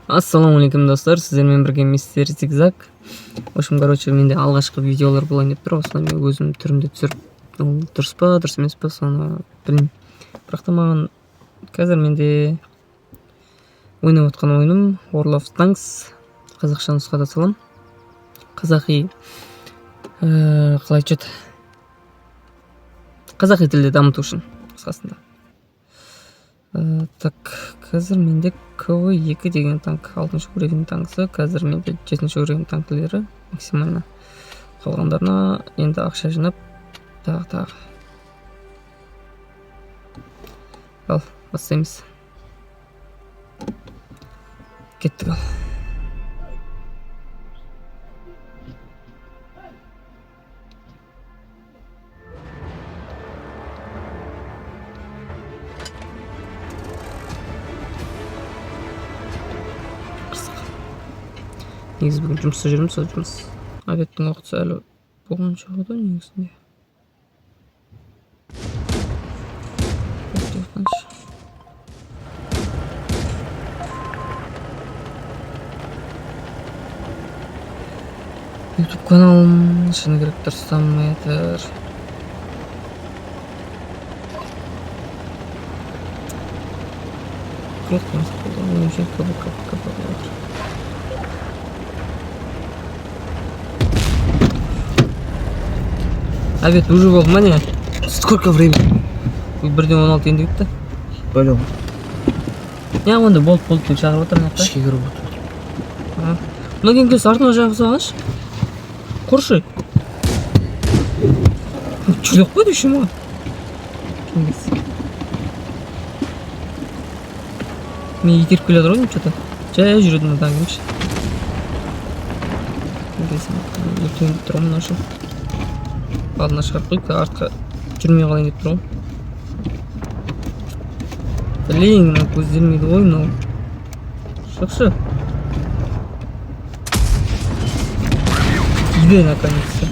Ассалаумалейкум достар, сіздермен бірге мистер Зигзаг. В общем, менде алғашқы видеолар болайын деп тұр. Осылай мен өзім түрімде түсіріп, ол дұрыс па, дұрыс емес па, соны білмеймін. Бірақ та маған қазір менде ойнап отқан ойыным World of Tanks. Қазақша нұсқада салам. Қазақи қалай айтады? Қазақи тілде дамыту үшін қысқасында. Так, қазір менде КВ-2 деген танк, 6-шы уровень танксы. Қазір менде 7-шы уровень танкілері максимально. Қалғандарына енді ақша жинап, тағы. Ал, бастаймыз. Кеттік ал. Негізі бүгін жұмыста жүрмін, сол жұмыс. Обедтің уақыты әлі болған шығады негізінде. YouTube каналым шыны керек тұрсам етір. Құрықтымыз қолдан, өмшен көбі. Обед уже болды ма не? Сколько времени? Бірден 16 енді кетті. Бөлі ғой. Не, онда болды деп шағырып отыр мақта. Ішке кіріп отыр. Мұна кейін келесі артына жағып салғаш. Құршы. Жүрдік қой дейші ма? Мен етеріп келе жатыр ғой деймін что-то. Жай жүреді мұндан кемші. Өтен деп тұрмын ашу. Алдына шығарып қойып, артқа жүрмей қалайын деп тұрмын. Блин, көзделмейді ғой, мынау. Шықшы. Иди наконец-то.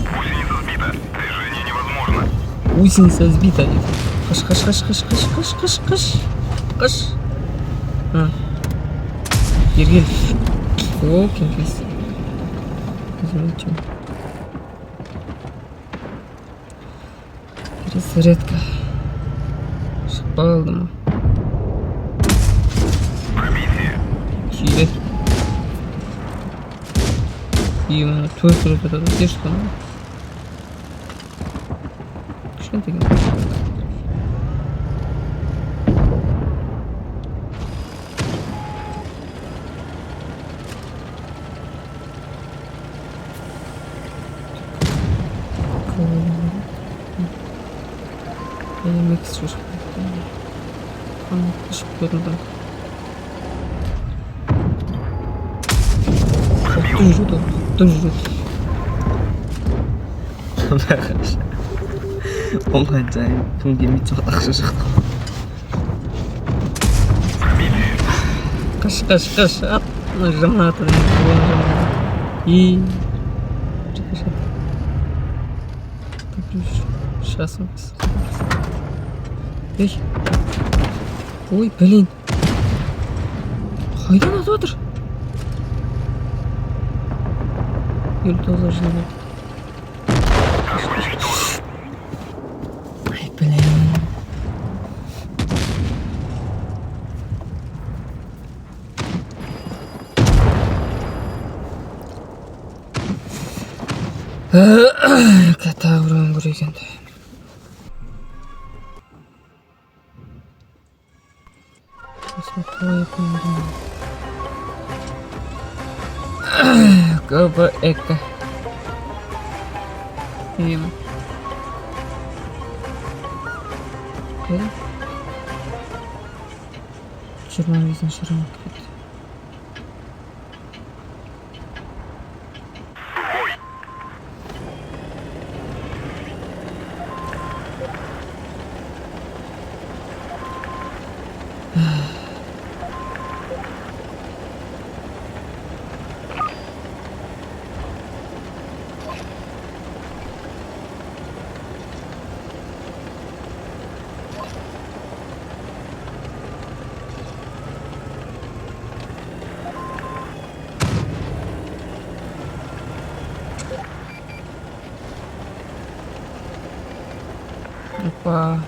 Гусеница сбита. Қаш. Ергел. О, кемфес. Извините. Перезарядка. Шықпай алды ма? Киді. Емені төрт рет атады. Де что? Кішкентай екен. Микс шушып кетті. Шып көрінді. Құтты жүреді. Оңған жайын кім келмейді жоқ ақша шықты. Қаш. Жаман атады. Сейчас он. Ей. Ой, блин. Қайдан атып отыр? Елі тоза жынды. Ай, блин. Кәті ұрын көрегенді. КВ-2. Ем. Кәді? 25-ші раунд кетті. Опа.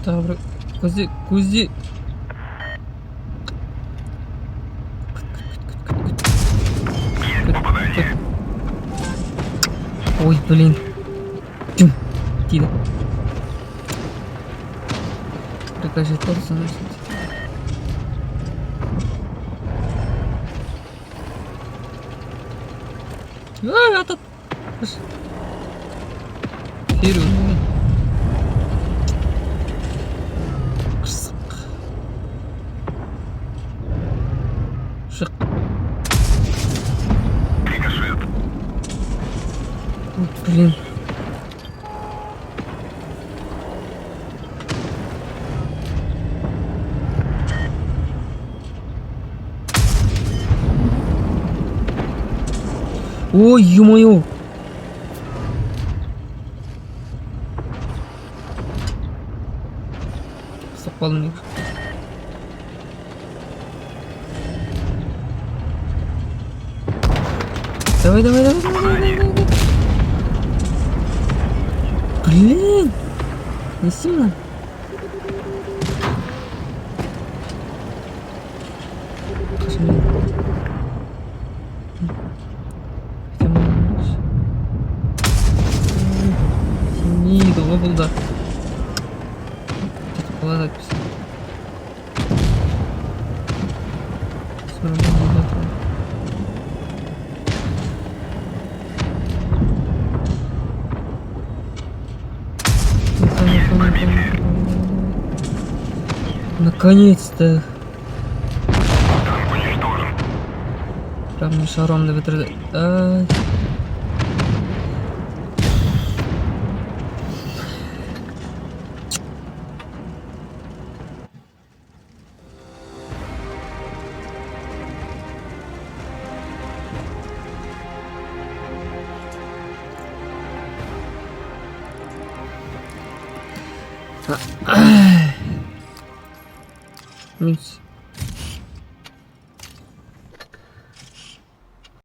Тағы бір көзде. Ой, блин. Тюм. Тиді. Прикажет торса носить. Этот. Фиру. Шық. Ой, блин. Ой, ё-моё. Сапалник. Давай. Блин. Не сильно. Не, долго был, да. Была запись. Наконец-то. Прям шаром да бітірді. Ай. Мить.